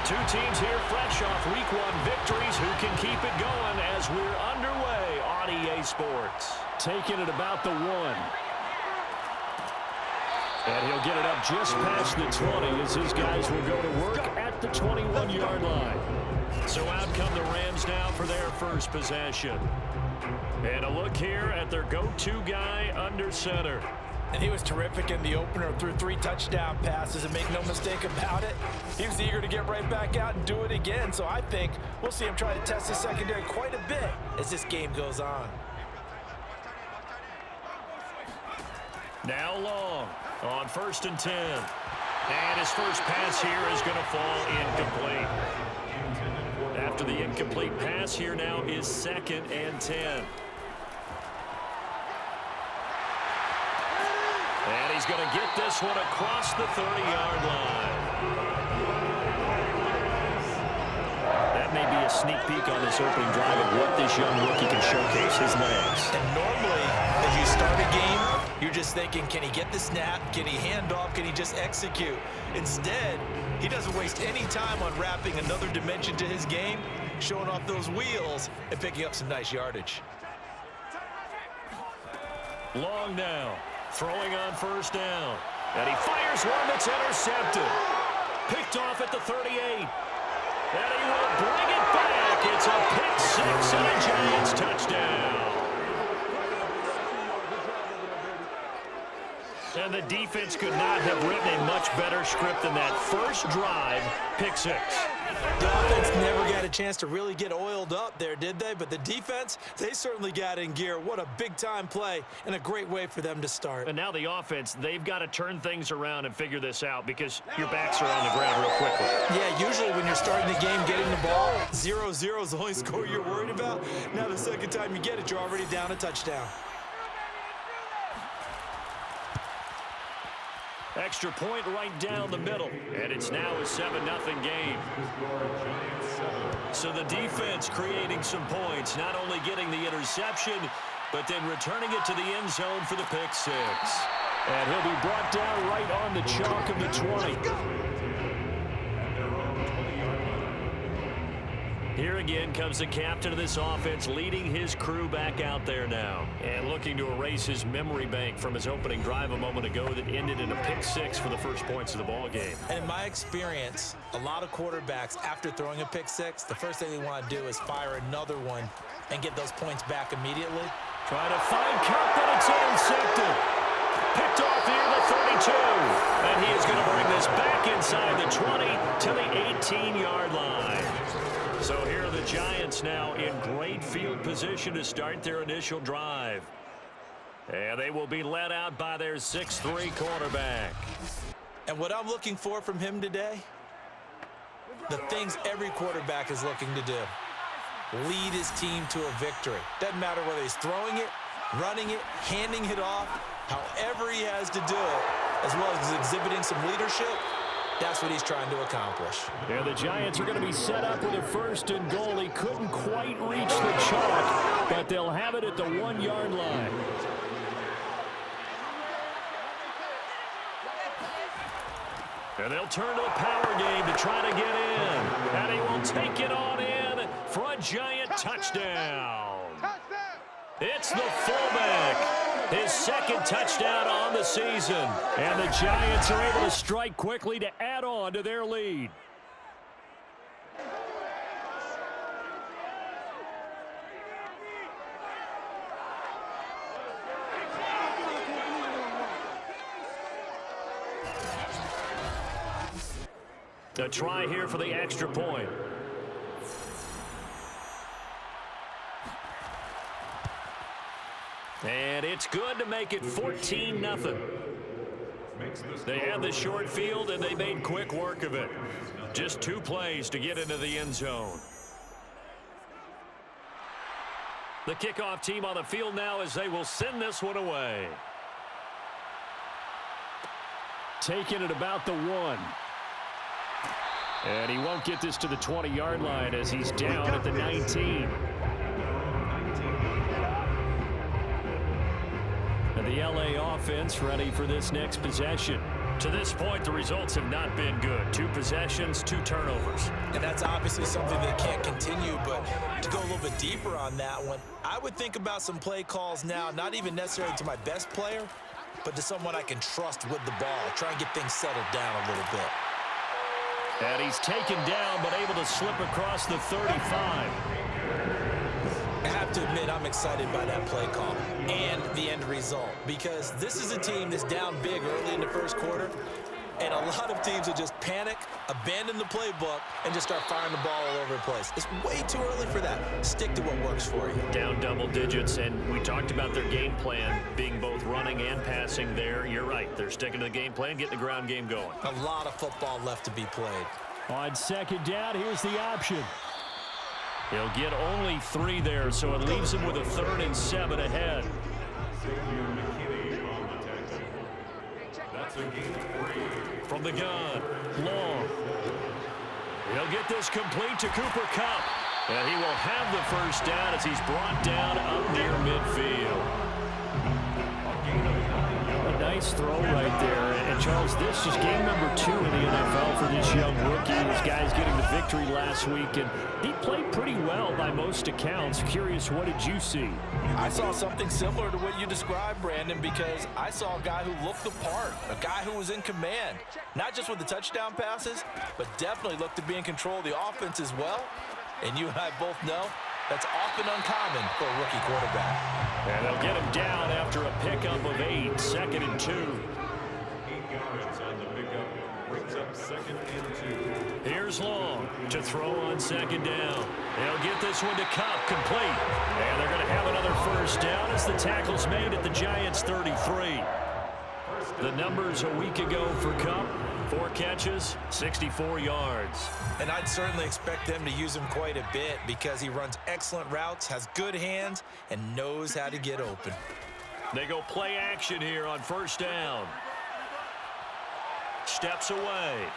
Two teams here fresh off Week 1 victories. Who can keep it going as we're underway on EA Sports? Taking it about the 1. And he'll get it up just past the 20 as his guys will go to work at the 21-yard line. So out come the Rams now for their first possession. And a look here at their go-to guy under center. And he was terrific in the opener, threw 3 touchdown passes, and make no mistake about it, he was eager to get right back out and do it again. So I think we'll see him try to test the secondary quite a bit as this game goes on. Now Long on 1st and 10. And his first pass here is going to fall incomplete. After the incomplete pass, here now is 2nd and 10. And he's going to get this one across the 30-yard line. That may be a sneak peek on this opening drive of what this young rookie can showcase his legs. And normally, as you start a game, you're just thinking, can he get the snap? Can he hand off? Can he just execute? Instead, he doesn't waste any time on wrapping another dimension to his game, showing off those wheels, and picking up some nice yardage. Long now. Throwing on 1st down. And he fires one that's intercepted. Picked off at the 38. And he will bring it back. It's a pick 6 and a Giants touchdown. And the defense could not have written a much better script than that first drive, pick 6. The offense never got a chance to really get oiled up there, did they? But the defense, they certainly got in gear. What a big-time play and a great way for them to start. And now the offense, they've got to turn things around and figure this out because your backs are on the ground real quickly. Yeah, usually when you're starting the game, getting the ball, 0-0 is the only score you're worried about. Now the second time you get it, you're already down a touchdown. Extra point right down the middle. And it's now a 7-0 game. So the defense creating some points, not only getting the interception, but then returning it to the end zone for the pick 6. And he'll be brought down right on the chalk of the 20. Here again comes the captain of this offense, leading his crew back out there now. And looking to erase his memory bank from his opening drive a moment ago that ended in a pick 6 for the first points of the ball game. And in my experience, a lot of quarterbacks, after throwing a pick 6, the first thing they want to do is fire another one and get those points back immediately. Try to find Cup, but it's intercepted. Picked off here the 32. And he is going to bring this back inside the 20 to the 18-yard line. So here are the Giants now in great field position to start their initial drive. And they will be led out by their 6'3" quarterback. And what I'm looking for from him today, the things every quarterback is looking to do. Lead his team to a victory. Doesn't matter whether he's throwing it, running it, handing it off, however he has to do it, as well as exhibiting some leadership. That's what he's trying to accomplish. Yeah, the Giants are going to be set up with a 1st and goal. He couldn't quite reach the chalk, but they'll have it at the 1-yard line. And they'll turn to a power game to try to get in. And he will take it on in for a Giant touchdown. It's the fullback. His 2nd touchdown on the season. And the Giants are able to strike quickly to add on to their lead. A try here for the extra point. And it's good to make it 14-0. They had the short field, and they made quick work of it. Just 2 plays to get into the end zone. The kickoff team on the field now as they will send this one away. Taking it about the 1. And he won't get this to the 20-yard line as he's down at the 19. And the LA offense ready for this next possession. To this point, the results have not been good. 2 possessions, 2 turnovers. And that's obviously something that can't continue, but to go a little bit deeper on that one, I would think about some play calls now, not even necessarily to my best player, but to someone I can trust with the ball. Try and get things settled down a little bit. And he's taken down, but able to slip across the 35. I have to admit, I'm excited by that play call and the end result, because this is a team that's down big early in the first quarter, and a lot of teams will just panic, abandon the playbook, and just start firing the ball all over the place. It's way too early for that. Stick to what works for you. Down double digits, and we talked about their game plan being both running and passing there. You're right. They're sticking to the game plan, getting the ground game going. A lot of football left to be played. On second down, here's the option. He'll get only 3 there, so it leaves him with a 3rd and 7 ahead. From the gun, long. He'll get this complete to Cooper Kupp. And he will have the first down as he's brought down up near midfield. A nice throw right there. And Charles, this is game number 2 in the NFL for this young rookie. This guy's getting the victory last week, and he played pretty well by most accounts. Curious, what did you see? I saw something similar to what you described, Brandon, because I saw a guy who looked the part, a guy who was in command, not just with the touchdown passes, but definitely looked to be in control of the offense as well. And you and I both know that's often uncommon for a rookie quarterback. And they'll get him down after a pickup of 8, 2nd and 2. 8 yards on the pickup, brings up 2nd and 2. Here's Long to throw on 2nd down. They'll get this one to Kupp, complete. And they're going to have another first down as the tackle's made at the Giants' 33. The numbers a week ago for Kupp: 4 catches, 64 yards. And I'd certainly expect them to use him quite a bit because he runs excellent routes, has good hands, and knows how to get open. They go play action here on first down. Steps away.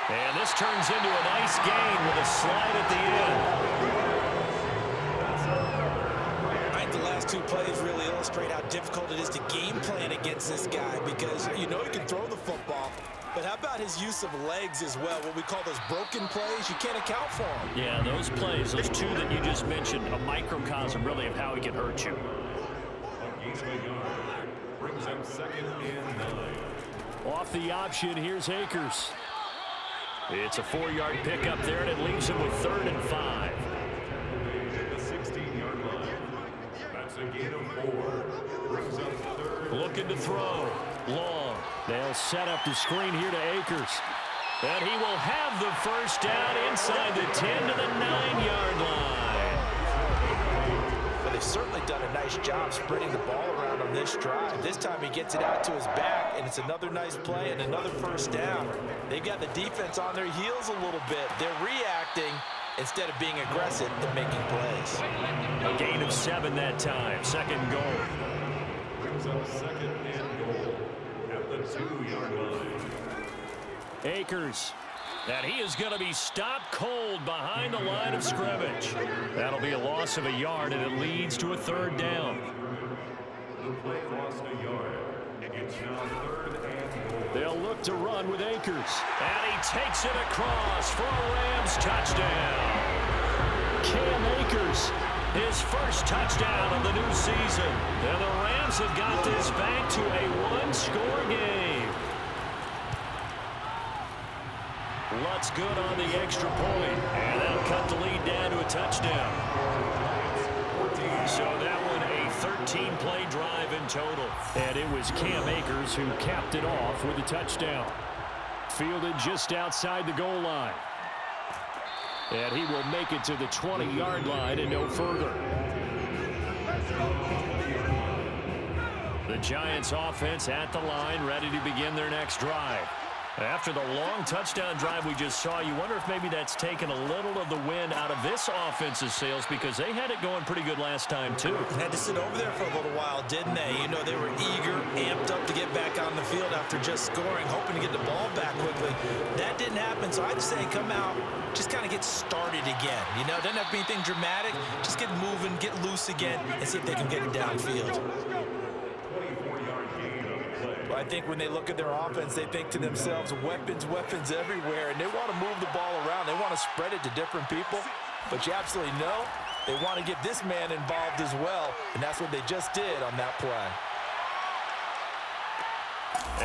And this turns into a nice gain with a slide at the end. I think the last 2 plays really illustrate how difficult it is to game plan against this guy, because you know he can throw the football, but how about his use of legs as well, what we call those broken plays? You can't account for them. Yeah, those plays, those 2 that you just mentioned, a microcosm really of how he can hurt you. A gain of a yard, brings up 2nd and 9. Off the option, here's Akers. It's a 4-yard pickup there, and it leaves him with 3rd and 5. At the 16-yard line. That's a gain of 4. Brings up 3rd. Looking to throw. Long. They'll set up the screen here to Akers. And he will have the first down inside the 10 to the 9-yard line. But they've certainly done a nice job spreading the ball around on this drive. This time he gets it out to his back, and it's another nice play and another first down. They've got the defense on their heels a little bit. They're reacting instead of being aggressive and making plays. A gain of 7 that time. 2nd goal. Brings up 2nd and goal at the 2-yard line. Akers. And he is going to be stopped cold behind the line of scrimmage. That'll be a loss of a yard, and it leads to a 3rd down. The play lost a yard. It's now 3rd and goal. They'll look to run with Akers. And he takes it across for a Rams touchdown. Cam Akers, his first touchdown of the new season. And the Rams have got this back to a 1-score game. Lutz good on the extra point, and that'll cut the lead down to a touchdown. So that one a 13-play drive in total. And it was Cam Akers who capped it off with a touchdown. Fielded just outside the goal line. And he will make it to the 20-yard line and no further. The Giants offense at the line, ready to begin their next drive. After the long touchdown drive we just saw, you wonder if maybe that's taken a little of the wind out of this offense's sails, because they had it going pretty good last time, too. Had to sit over there for a little while, didn't they? You know, they were eager, amped up to get back on the field after just scoring, hoping to get the ball back quickly. That didn't happen, so I'd say come out, just kind of get started again. You know, doesn't have to be anything dramatic. Just get moving, get loose again, and see if they can get it downfield. I think when they look at their offense, they think to themselves, weapons, weapons everywhere, and they want to move the ball around. They want to spread it to different people, but you absolutely know they want to get this man involved as well, and that's what they just did on that play.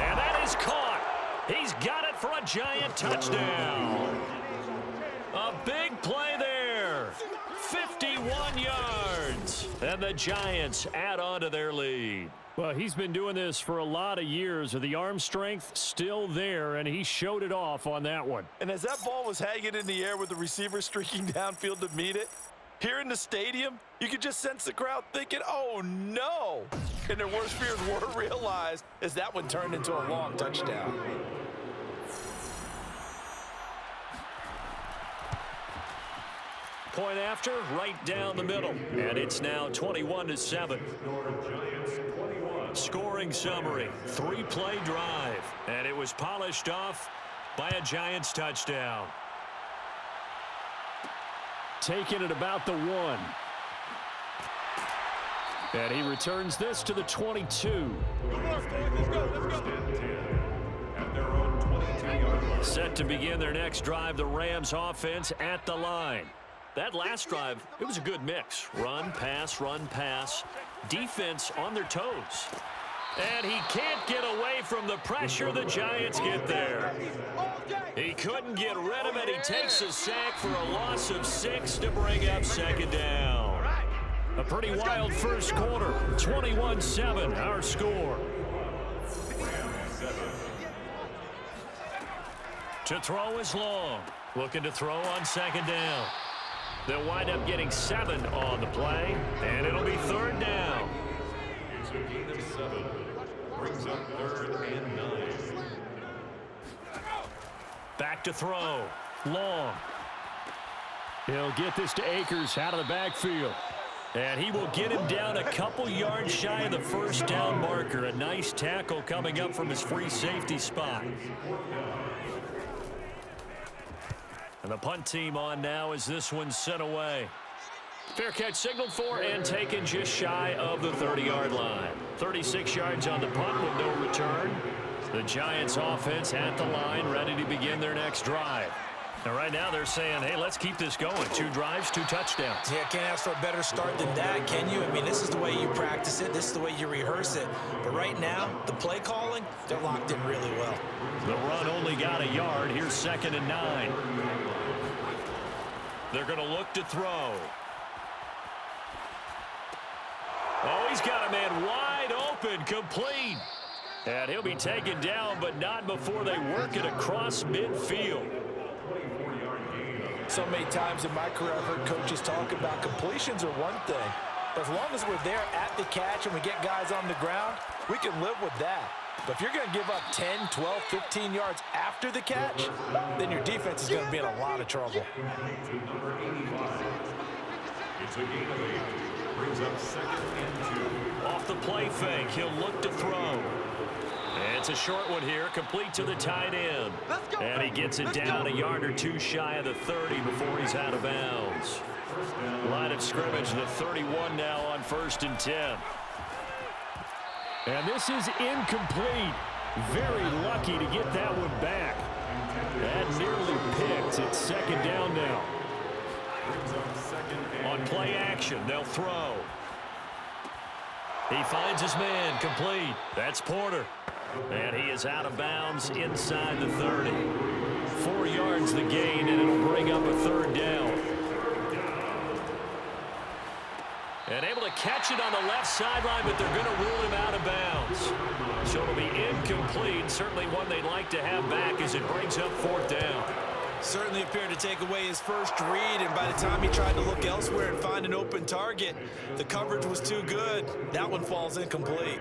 And that is caught. He's got it for a giant touchdown. A big play there. 51 yards. And the Giants add on to their lead. Well, he's been doing this for a lot of years. The arm strength still there, and he showed it off on that one. And as that ball was hanging in the air with the receiver streaking downfield to meet it, here in the stadium, you could just sense the crowd thinking, oh, no. And their worst fears were realized as that one turned into a long touchdown. Point after, right down the middle. And it's now 21-7. Scoring summary, 3-play drive. And it was polished off by a Giants touchdown. Taking it about the 1. And he returns this to the 22. Set to begin their next drive, the Rams offense at the line. That last drive, it was a good mix. Run, pass, defense on their toes. And he can't get away from the pressure. The Giants get there. He couldn't get rid of it. He takes a sack for a loss of 6 to bring up second down. A pretty wild first quarter. 21-7, our score. To throw is Long. Looking to throw on second down. They'll wind up getting 7 on the play, and it'll be third down. It's a gain of 7. Brings up 3rd and 9. Back to throw. Long. He'll get this to Akers out of the backfield. And he will get him down a couple yards shy of the first down marker. A nice tackle coming up from his free safety spot. And the punt team on now as this one's sent away. Fair catch signaled for and taken just shy of the 30-yard line. 36 yards on the punt with no return. The Giants offense at the line, ready to begin their next drive. And right now they're saying, hey, let's keep this going. 2 drives, 2 touchdowns. Yeah, can't ask for a better start than that, can you? I mean, this is the way you practice it. This is the way you rehearse it. But right now, the play calling, they're locked in really well. The run only got a yard. Here's 2nd and 9. They're going to look to throw. Oh, he's got a man wide open, complete. And he'll be taken down, but not before they work it across midfield. So many times in my career, I've heard coaches talk about completions are one thing. But as long as we're there at the catch and we get guys on the ground, we can live with that. But if you're going to give up 10, 12, 15 yards after the catch, then your defense is going to be in a lot of trouble. It's a gain of 8. Brings up 2nd and 2. Off the play fake, he'll look to throw. And it's a short one here, complete to the tight end. And he gets it down a yard or 2 shy of the 30 before he's out of bounds. Line of scrimmage, the 31 now on 1st and 10. And this is incomplete. Very lucky to get that one back. That nearly picked. It's 2nd down now. On play action, they'll throw. He finds his man, complete. That's Porter. And he is out of bounds inside the 30. 4 yards the gain, and it'll bring up a 3rd down. And able to catch it on the left sideline, but they're going to rule him out of bounds. So it'll be incomplete. Certainly one they'd like to have back as it brings up 4th down. Certainly appeared to take away his first read, and by the time he tried to look elsewhere and find an open target, the coverage was too good. That one falls incomplete.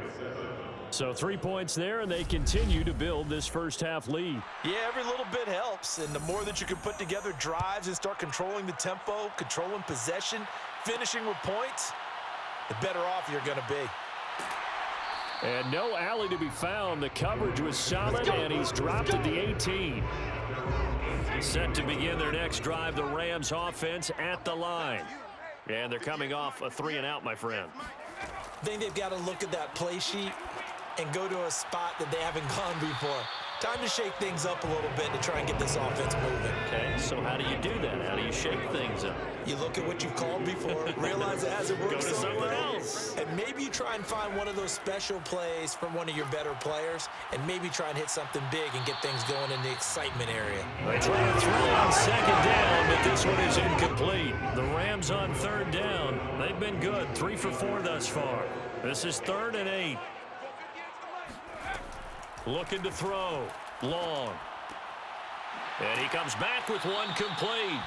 So 3 points there, and they continue to build this first half lead. Yeah, every little bit helps, and the more that you can put together drives and start controlling the tempo, controlling possession, finishing with points, the better off you're going to be. And no alley to be found. The coverage was solid, and he's dropped at the 18. Set to begin their next drive, the Rams offense at the line. And they're coming off a 3-and-out, my friend. I think they've got to look at that play sheet and go to a spot that they haven't gone before. Time to shake things up a little bit to try and get this offense moving. Okay, so how do you do that? How do you shake things up? You look at what you've called before, realize it hasn't worked Go to so somewhere well, else. and maybe you try and find one of those special plays from one of your better players, and maybe try and hit something big and get things going in the excitement area. They try to throw on second down, but this one is incomplete. The Rams on third down. They've been good, 3 for 4 thus far. This is 3rd and 8. Looking to throw. Long. And he comes back with one complete.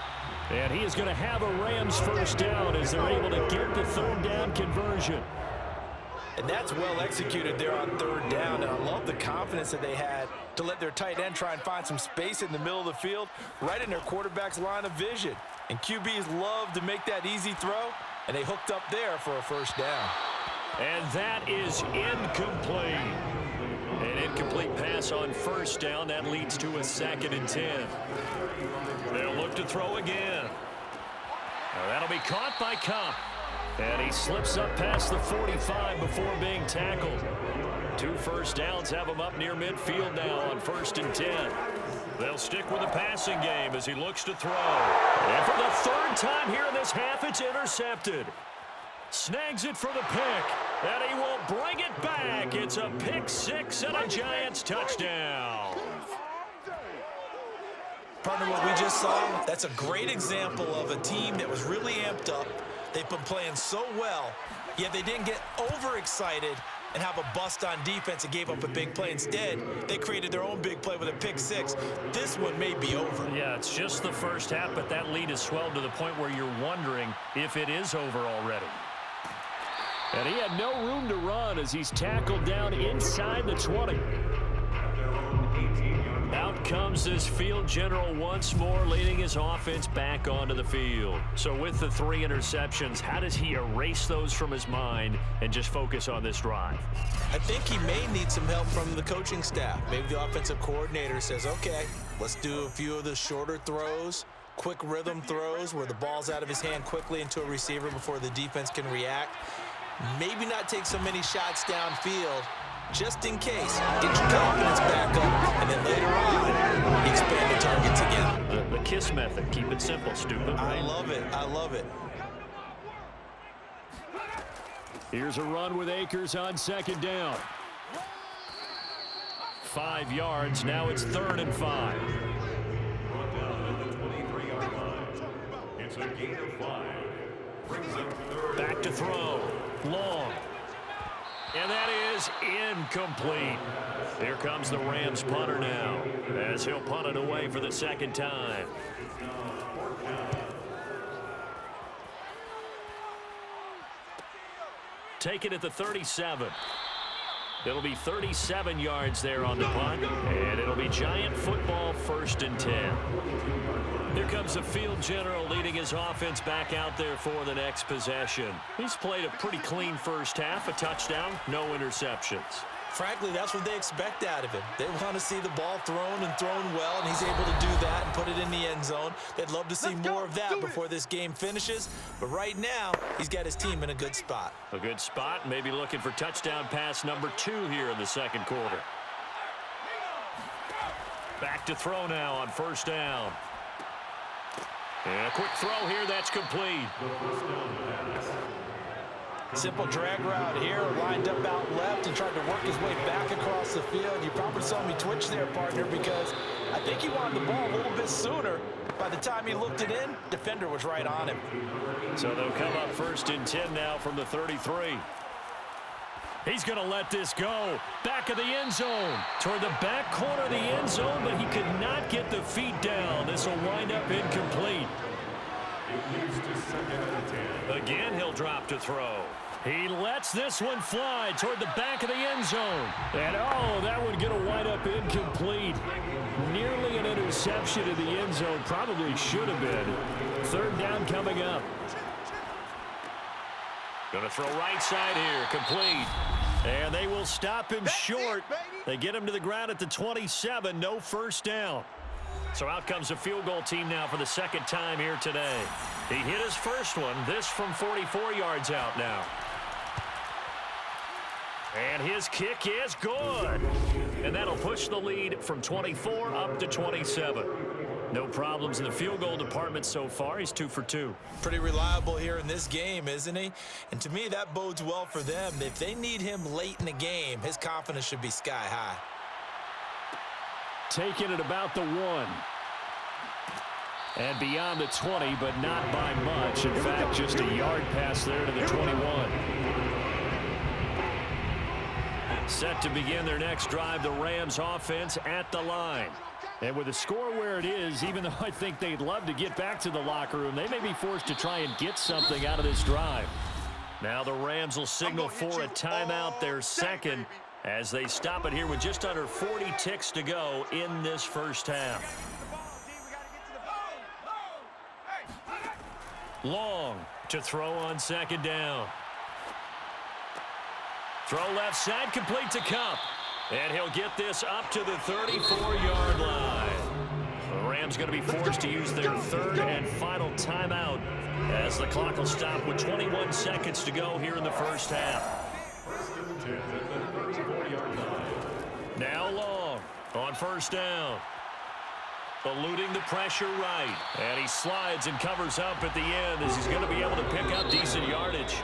And he is going to have a Rams first down as they're able to get the third down conversion. And that's well executed there on third down. And I love the confidence that they had to let their tight end try and find some space in the middle of the field, right in their quarterback's line of vision. And QBs love to make that easy throw, and they hooked up there for a first down. And that is incomplete. An incomplete pass on first down. That leads to a 2nd and 10. They'll look to throw again. Now that'll be caught by Kupp. And he slips up past the 45 before being tackled. 2 first downs have him up near midfield now on 1st and 10. They'll stick with the passing game as he looks to throw. And for the 3rd time here in this half, it's intercepted. Snags it for the pick, and he will bring it back. It's a pick 6 and a Giants touchdown. Partner, what we just saw, that's a great example of a team that was really amped up. They've been playing so well, yet they didn't get overexcited and have a bust on defense and gave up a big play. Instead, they created their own big play with a pick 6. This one may be over. Yeah, it's just the first half, but that lead has swelled to the point where you're wondering if it is over already. And he had no room to run as he's tackled down inside the 20. Out comes this field general once more, leading his offense back onto the field. So with the 3 interceptions, how does he erase those from his mind and just focus on this drive? I think he may need some help from the coaching staff. Maybe the offensive coordinator says, okay, let's do a few of the shorter throws, quick rhythm throws where the ball's out of his hand quickly into a receiver before the defense can react. Maybe not take so many shots downfield, just in case. Get your confidence back up, and then later on, expand the targets again. The KISS method. Keep it simple, stupid. Right? I love it. I love it. Here's a run with Akers on 2nd down. 5 yards. Now it's 3rd and 5. Brought down at the 23-yard line. It's a gain of 5. Brings up 3rd. Back to throw. Long. And that is incomplete. Here comes the Rams punter now as he'll punt it away for the 2nd time. Take it at the 37. It'll be 37 yards there on the punt, and it'll be Giant football 1st and 10. Here comes the field general leading his offense back out there for the next possession. He's played a pretty clean first half, a touchdown, no interceptions. Frankly, that's what they expect out of him. They want to see the ball thrown and thrown well, and he's able to do that and put it in the end zone. They'd love to see more of that before this game finishes. But right now, he's got his team in a good spot. A good spot, maybe looking for touchdown pass number 2 here in the 2nd quarter. Back to throw now on 1st down. And a quick throw here, that's complete. Simple drag route here, lined up out left and tried to work his way back across the field. You probably saw me twitch there, partner, because I think he wanted the ball a little bit sooner. By the time he looked it in, defender was right on him. So they'll come up 1st and 10 now from the 33. He's going to let this go. Back of the end zone. Toward the back corner of the end zone, but he could not get the feet down. This will wind up incomplete. Again, he'll drop to throw. He lets this one fly toward the back of the end zone. And, oh, that one going to wind up incomplete. Nearly an interception in the end zone. Probably should have been. 3rd down coming up. Going to throw right side here. Complete. And they will stop him short. They get him to the ground at the 27. No first down. So out comes the field goal team now for the 2nd time here today. He hit his first one. This from 44 yards out now. And his kick is good. And that'll push the lead from 24 up to 27. No problems in the field goal department so far. He's 2 for 2. Pretty reliable here in this game, isn't he? And to me, that bodes well for them. If they need him late in the game, his confidence should be sky high. Taking it about the 1. And beyond the 20, but not by much. In fact, just a yard pass there to the 21. Set to begin their next drive, the Rams offense at the line. And with the score where it is, even though I think they'd love to get back to the locker room, they may be forced to try and get something out of this drive. Now the Rams will signal for a timeout, their second, as they stop it here with just under 40 ticks to go in this first half. Long to throw on second down. Throw left side, complete to Cup. And he'll get this up to the 34-yard line. The Rams going to be forced to use their third and final timeout as the clock will stop with 21 seconds to go here in the first half. Now Long on first down. Eluding the pressure right. And he slides and covers up at the end as he's going to be able to pick up decent yardage.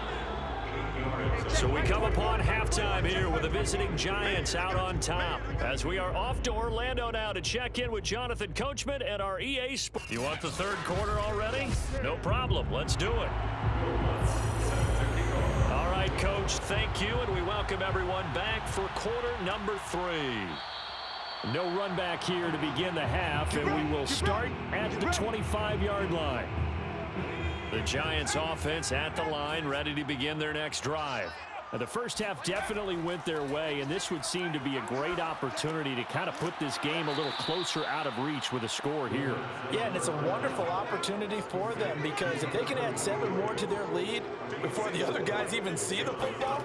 So we come upon halftime here with the visiting Giants out on top. As we are off to Orlando now to check in with Jonathan Coachman at our EA Sports. You want the third quarter already? No problem. Let's do it. All right, Coach, thank you, and we welcome everyone back for quarter number 3. No run back here to begin the half, and we will start at the 25-yard line. The Giants offense at the line, ready to begin their next drive. Now, the first half definitely went their way, and this would seem to be a great opportunity to kind of put this game a little closer out of reach with a score here. Yeah, and it's a wonderful opportunity for them because if they can add 7 more to their lead before the other guys even see the football,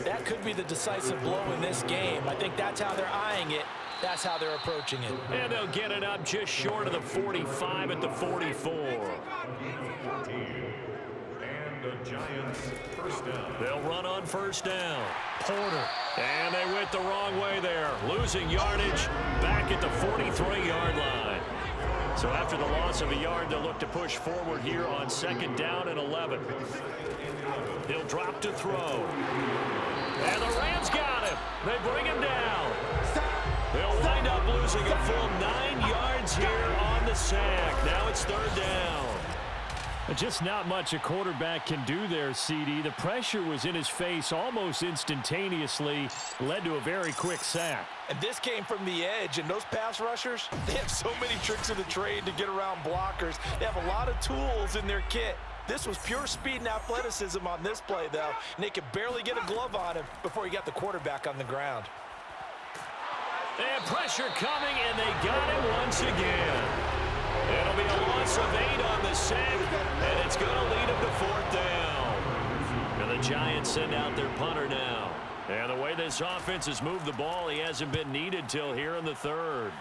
that could be the decisive blow in this game. I think that's how they're eyeing it. That's how they're approaching it. And they'll get it up just short of the 45 at the 44. And the Giants first down. They'll run on first down. Porter. And they went the wrong way there. Losing yardage back at the 43-yard line. So after the loss of a yard, they'll look to push forward here on second down and 11. He'll drop to throw. And the Rams got him. They bring him down. They'll wind up losing a full 9 yards here on the sack. Now it's third down. Just not much a quarterback can do there, CD. The pressure was in his face almost instantaneously, led to a very quick sack. And this came from the edge, and those pass rushers, they have so many tricks of the trade to get around blockers. They have a lot of tools in their kit. This was pure speed and athleticism on this play, though, and they could barely get a glove on him before he got the quarterback on the ground. And pressure coming, and they got him once again. It'll be a loss of 8 on the sack, and it's going to lead them to fourth down. And the Giants send out their punter now. And the way this offense has moved the ball, he hasn't been needed till here in the third.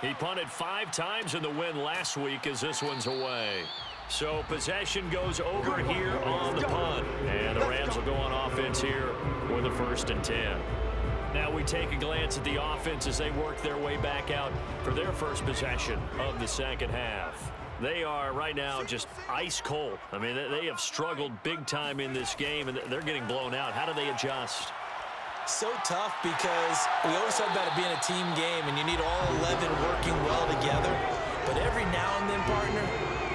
He punted 5 times in the win last week as this one's away. So possession goes over here on the punt. And the Rams will go on offense here with a 1st and 10. Now we take a glance at the offense as they work their way back out for their first possession of the second half. They are right now just ice cold. I mean, they have struggled big time in this game, and they're getting blown out. How do they adjust? So tough because we always talk about it being a team game, and you need all 11 working well together. But every now and then, partner,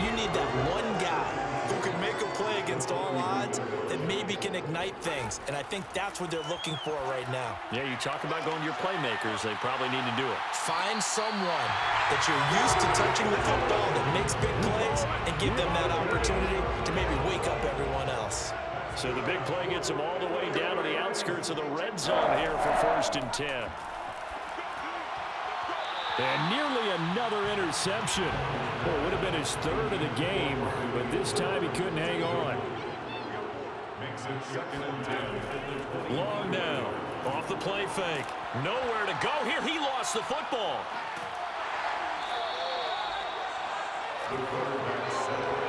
you need that one guy who can make a play against all odds that maybe can ignite things. And I think that's what they're looking for right now. Yeah, you talk about going to your playmakers. They probably need to do it. Find someone that you're used to touching the football that makes big plays and give them that opportunity to maybe wake up everyone else. So the big play gets them all the way down to the outskirts of the red zone here for 1st and 10. And nearly another interception. Well, it would have been his 3rd of the game, but this time he couldn't hang on. Makes it 2nd and 10. Long down. Off the play fake. Nowhere to go here. He lost the football. The quarterback set.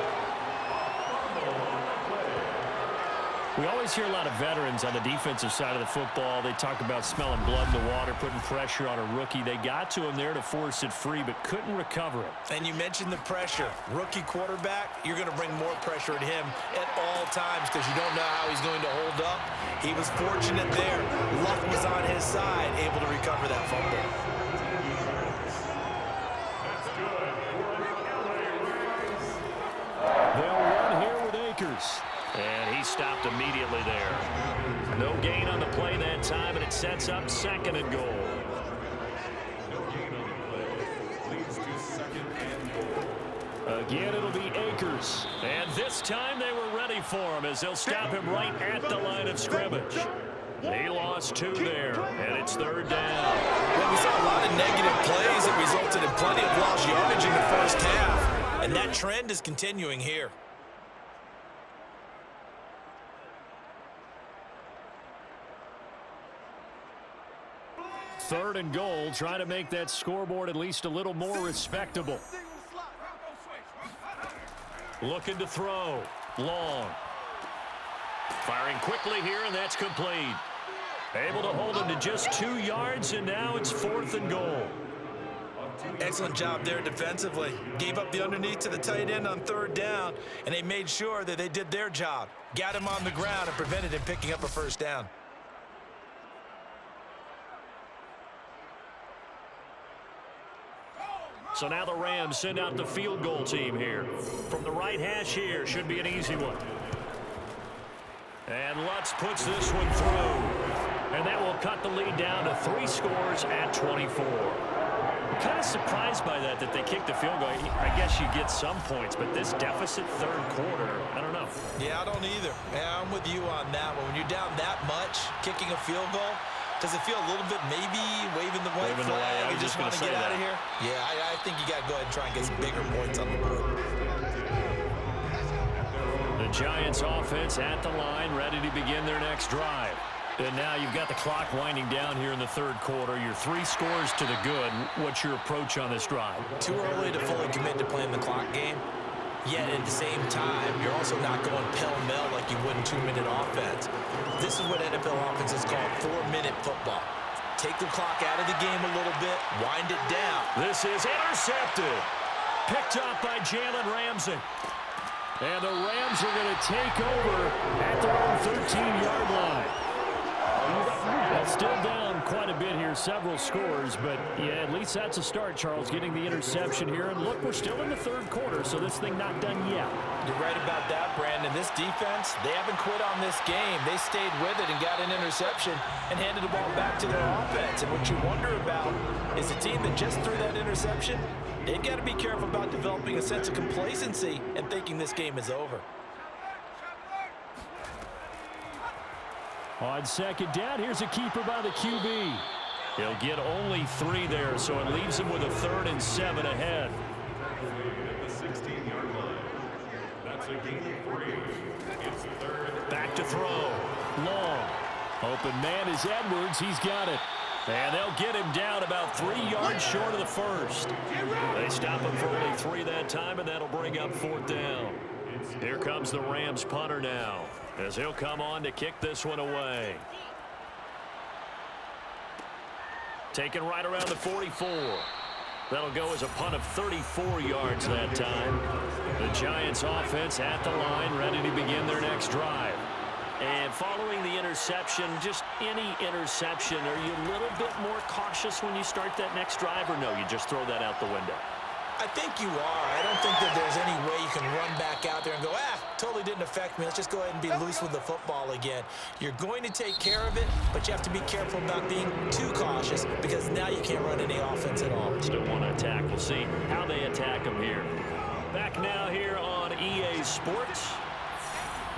We always hear a lot of veterans on the defensive side of the football. They talk about smelling blood in the water, putting pressure on a rookie. They got to him there to force it free, but couldn't recover it. And you mentioned the pressure. Rookie quarterback, you're going to bring more pressure at him at all times because you don't know how he's going to hold up. He was fortunate there. Luck was on his side, able to recover that fumble. They'll run here with Akers. And he stopped immediately there. No gain on the play that time, and it sets up 2nd and goal. No gain on the play. Leads to 2nd and goal. Again, it'll be Akers. And this time they were ready for him as they'll stop him right at the line of scrimmage. He lost 2 there, and it's 3rd down. Well, we saw a lot of negative plays that resulted in plenty of lost yardage in the first half, and that trend is continuing here. 3rd and goal, trying to make that scoreboard at least a little more respectable. Looking to throw. Long. Firing quickly here, and that's complete. Able to hold him to just 2 yards, and now it's 4th and goal. Excellent job there defensively. Gave up the underneath to the tight end on 3rd down, and they made sure that they did their job. Got him on the ground and prevented him picking up a 1st down. So now the Rams send out the field goal team here. From the right hash here, should be an easy one. And Lutz puts this one through. And that will cut the lead down to 3 scores at 24. I'm kind of surprised by that they kicked the field goal. I guess you get some points, but this deficit 3rd quarter, I don't know. Yeah, I don't either. Yeah, I'm with you on that one. When you're down that much, kicking a field goal, does it feel a little bit maybe waving the white flag and just want to get out of here? Yeah, I think you got to go ahead and try and get some bigger points on the board. The Giants offense at the line, ready to begin their next drive. And now you've got the clock winding down here in the 3rd quarter. You're 3 scores to the good. What's your approach on this drive? Too early to fully commit to playing the clock game. Yet at the same time, you're also not going pell-mell like you would in 2-minute offense. This is what NFL offenses call 4-minute football. Take the clock out of the game a little bit, wind it down. This is intercepted. Picked up by Jalen Ramsey. And the Rams are going to take over at their own 13-yard line. Well, still down quite a bit here, several scores, but yeah, at least that's a start, Charles, getting the interception here. And look, we're still in the 3rd quarter, so this thing not done yet. You're right about that, Brandon. This defense, they haven't quit on this game. They stayed with it and got an interception and handed the ball back to their offense. And what you wonder about is the team that just threw that interception, they've got to be careful about developing a sense of complacency and thinking this game is over. On 2nd down, here's a keeper by the QB. He'll get only 3 there, so it leaves him with a 3rd and 7 ahead. At the 16-yard line. That's a gain of 3. It's 3rd. Back to throw. Long. Open man is Edwards. He's got it. And they'll get him down about 3 yards short of the 1st. They stop him for only 3 that time, and that'll bring up 4th down. Here comes the Rams punter now, as he'll come on to kick this one away. Taken right around the 44. That'll go as a punt of 34 yards that time. The Giants offense at the line, ready to begin their next drive. And following the interception, just any interception, are you a little bit more cautious when you start that next drive, or no, you just throw that out the window? I think you are. I don't think that there's any way you can run back out there and go, totally didn't affect me. Let's just go ahead and be loose with the football again. You're going to take care of it, but you have to be careful about being too cautious because now you can't run any offense at all. Still want to attack. We'll see how they attack them here. Back now here on EA Sports.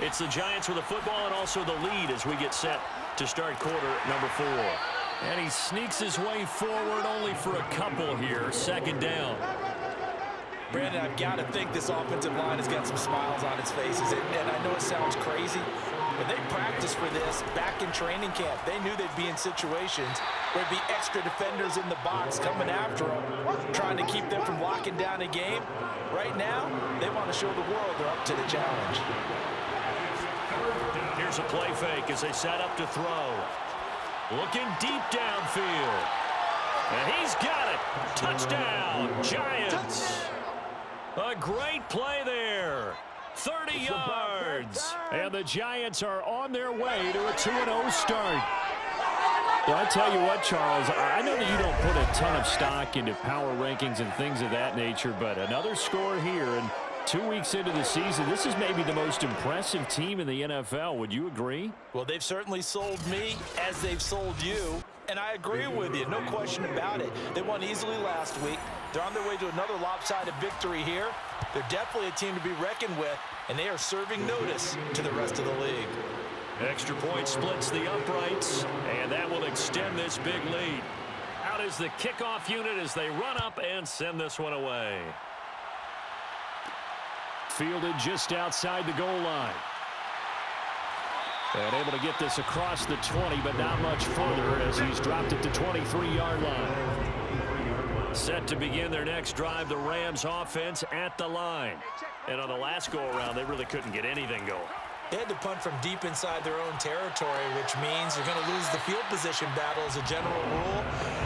It's the Giants with the football and also the lead as we get set to start quarter number 4. And he sneaks his way forward only for a couple here. 2nd down. Brandon, I've got to think this offensive line has got some smiles on its faces. And I know it sounds crazy, but they practiced for this back in training camp. They knew they'd be in situations where there'd be extra defenders in the box coming after them, trying to keep them from locking down a game. Right now, they want to show the world they're up to the challenge. Here's a play fake as they set up to throw. Looking deep downfield. And he's got it. Touchdown, Giants. A great play there. 30 yards. And the Giants are on their way to a 2-0 start. Well, I tell you what, Charles, I know that you don't put a ton of stock into power rankings and things of that nature, but another score here, and 2 weeks into the season, this is maybe the most impressive team in the NFL. Would you agree? Well, they've certainly sold me as they've sold you, and I agree with you, no question about it. They won easily last week. They're on their way to another lopsided victory here. They're definitely a team to be reckoned with, and they are serving notice to the rest of the league. Extra point splits the uprights, and that will extend this big lead. Out is the kickoff unit as they run up and send this one away. Fielded just outside the goal line. And able to get this across the 20, but not much further as he's dropped it to 23-yard line. Set to begin their next drive, the Rams offense at the line. And on the last go-around, they really couldn't get anything going. They had to punt from deep inside their own territory, which means they're going to lose the field position battle as a general rule.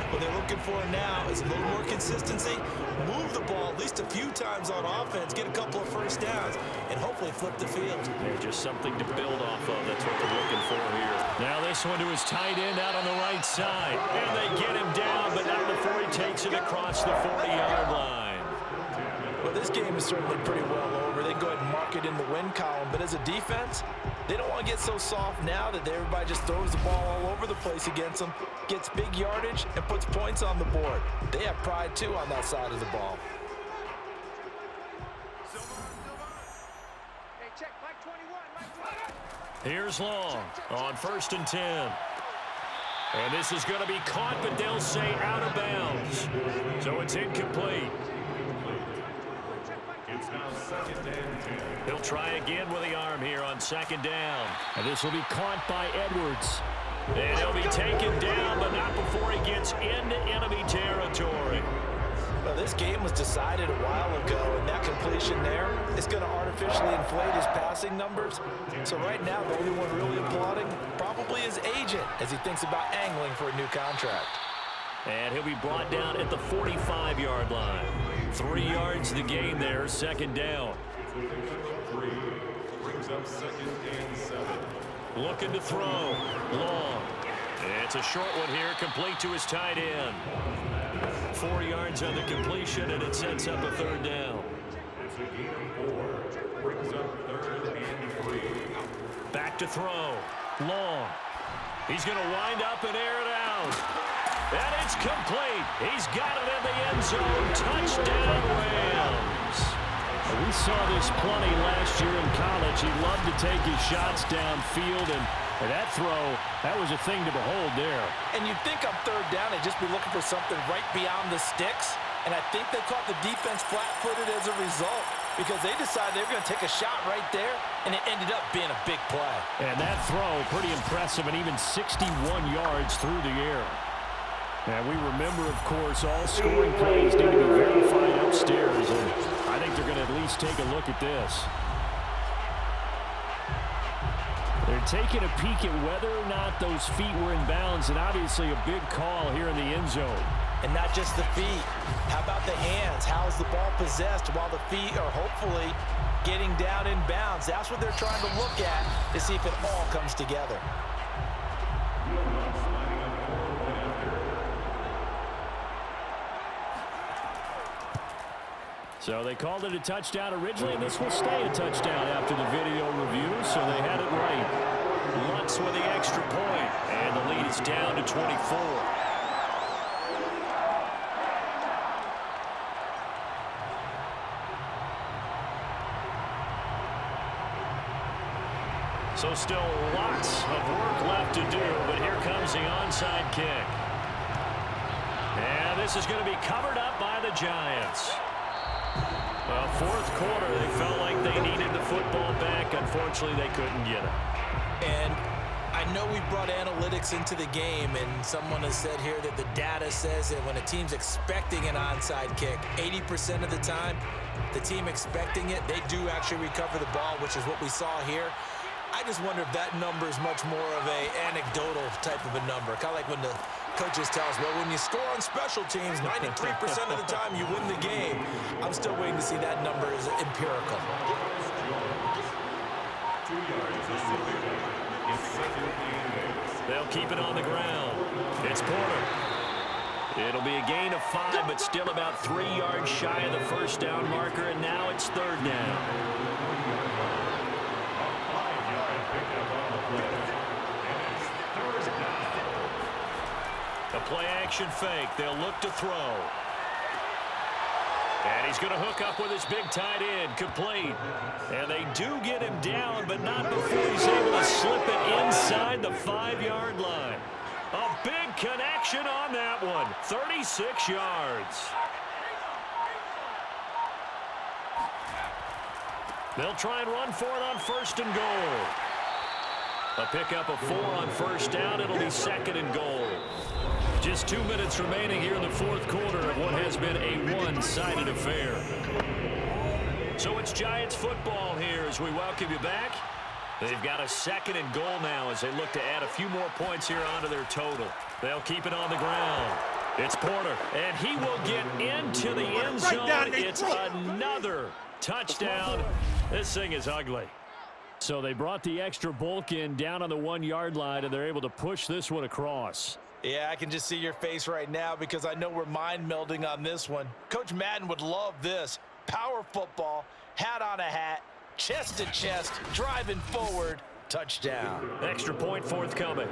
What they're looking for now is a little more consistency, move the ball at least a few times on offense, get a couple of first downs, and hopefully flip the field. They're just something to build off of. That's what they're looking for here. Now this one to his tight end out on the right side. And they get him down, but not before he takes it across the 40-yard line. Well, this game is certainly pretty well over. They can go ahead and mark it in the win column. But as a defense, they don't want to get so soft now that everybody just throws the ball all over the place against them, gets big yardage, and puts points on the board. They have pride, too, on that side of the ball. Here's Long on 1st and 10. And this is going to be caught, but they'll say out of bounds. So it's incomplete. It's now 2nd and 10. He'll try again with the arm here on 2nd down. And this will be caught by Edwards. And he'll be taken down, but not before he gets into enemy territory. Well, this game was decided a while ago, and that completion there is going to artificially inflate his passing numbers. So right now, the only one really applauding probably his agent as he thinks about angling for a new contract. And he'll be brought down at the 45-yard line. 3 yards the gain there, 2nd down. Brings up 2nd and 7. Looking to throw. Long. It's a short one here, complete to his tight end. 4 yards on the completion, and it sets up a 3rd down. It's a gain of 4. Brings up 3rd and 3. Back to throw. Long. He's going to wind up and air it out. And it's complete. He's got it in the end zone. Touchdown, Rams. We saw this plenty last year in college. He loved to take his shots downfield, and that throw, that was a thing to behold there. And you'd think on 3rd down, they'd just be looking for something right beyond the sticks. And I think they caught the defense flat-footed as a result because they decided they were going to take a shot right there, and it ended up being a big play. And that throw, pretty impressive, and even 61 yards through the air. And we remember, of course, all scoring plays need to be verified upstairs, and I think they're going to at least take a look at this. They're taking a peek at whether or not those feet were in bounds, and obviously a big call here in the end zone. And not just the feet. How about the hands? How's the ball possessed while the feet are hopefully getting down in bounds? That's what they're trying to look at to see if it all comes together. So they called it a touchdown originally, and this will stay a touchdown after the video review, so they had it right. Lutz with the extra point, and the lead is down to 24. So still lots of work left to do, but here comes the onside kick. And this is going to be covered up by the Giants. Well, 4th quarter, they felt like they needed the football back. Unfortunately, they couldn't get it. And I know we've brought analytics into the game, and someone has said here that the data says that when a team's expecting an onside kick, 80% of the time, the team expecting it, they do actually recover the ball, which is what we saw here. I just wonder if that number is much more of a anecdotal type of a number. Kind of like when the coaches tell us, well, when you score on special teams, 93% of the time you win the game. I'm still waiting to see that number is empirical. 2 yards is the pickup. It's second and 8. They'll keep it on the ground. It's Porter. It'll be a gain of 5, but still about 3 yards shy of the first down marker, and now it's third down. A play-action fake. They'll look to throw. And he's going to hook up with his big tight end, complete. And they do get him down, but not before he's able to slip it inside the 5-yard line. A big connection on that one. 36 yards. They'll try and run for it on first and goal. A pickup of 4 on first down. It'll be second and goal. Just 2 minutes remaining here in the fourth quarter of what has been a one-sided affair. So it's Giants football here as we welcome you back. They've got a second and goal now as they look to add a few more points here onto their total. They'll keep it on the ground. It's Porter, and he will get into the end zone. It's another touchdown. This thing is ugly. So they brought the extra bulk in down on the 1-yard line, and they're able to push this one across. Yeah, I can just see your face right now because I know we're mind melding on this one. Coach Madden would love this. Power football, hat on a hat, chest to chest, driving forward, touchdown. Extra point forthcoming.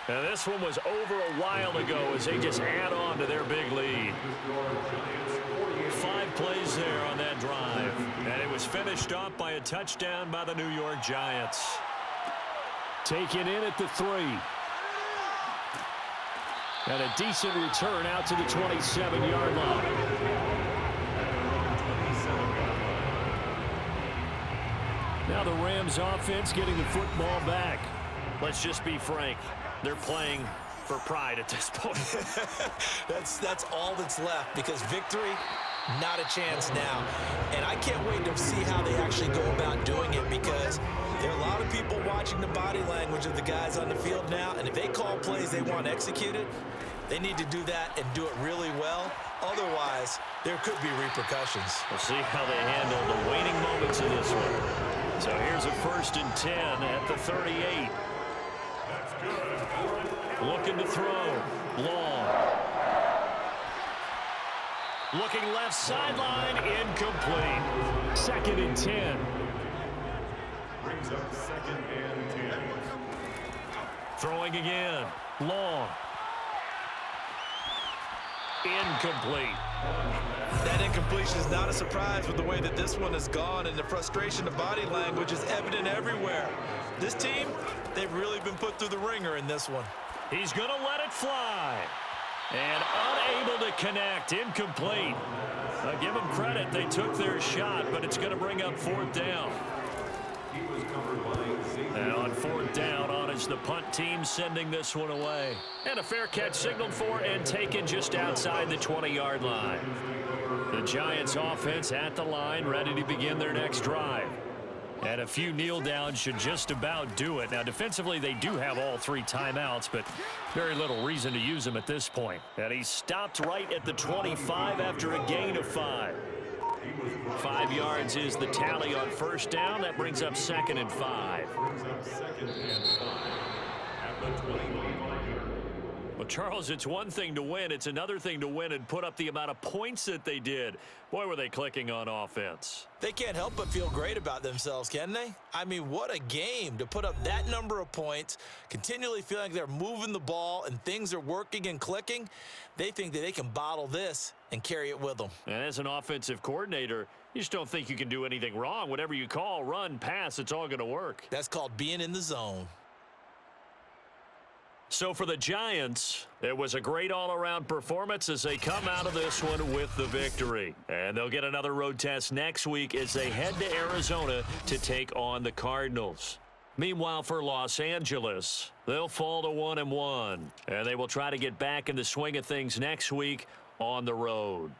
And this one was over a while ago as they just add on to their big lead. 5 plays there on that drive. And it was finished off by a touchdown by the New York Giants. Taken in at the 3. And a decent return out to the 27-yard line. Now the Rams offense getting the football back. Let's just be frank. They're playing for pride at this point. That's all that's left because victory, not a chance now. And I can't wait to see how they actually go about doing it because there are a lot of people watching the body language of the guys on the field now. And if they call plays they want executed, they need to do that and do it really well. Otherwise, there could be repercussions. We'll see how they handle the waning moments in this one. So here's a 1st and 10 at the 38. Looking to throw. Long. Looking left sideline. Incomplete. 2nd and 10. Brings up 2nd and 10. Throwing again. Long. Incomplete. That incompletion is not a surprise with the way that this one has gone, and the frustration of body language is evident everywhere. This team, they've really been put through the ringer in this one. He's going to let it fly. And unable to connect. Incomplete. Give them credit. They took their shot, but it's going to bring up 4th down. He was covered by And on 4th down, on is the punt team sending this one away. And a fair catch signaled for and taken just outside the 20-yard line. The Giants offense at the line, ready to begin their next drive. And a few kneel downs should just about do it. Now, defensively, they do have all 3 timeouts, but very little reason to use them at this point. And he stopped right at the 25 after a gain of 5. 5 yards is the tally on 1st down. That brings up 2nd and 5. Well, Charles, it's one thing to win. It's another thing to win and put up the amount of points that they did. Boy, were they clicking on offense. They can't help but feel great about themselves, can they? I mean, what a game to put up that number of points, continually feeling like they're moving the ball and things are working and clicking. They think that they can bottle this and carry it with them. And as an offensive coordinator, you just don't think you can do anything wrong. Whatever you call, run, pass, it's all going to work. That's called being in the zone. So for the Giants, it was a great all-around performance as they come out of this one with the victory. And they'll get another road test next week as they head to Arizona to take on the Cardinals. Meanwhile, for Los Angeles, they'll fall to 1-1, and they will try to get back in the swing of things next week on the road.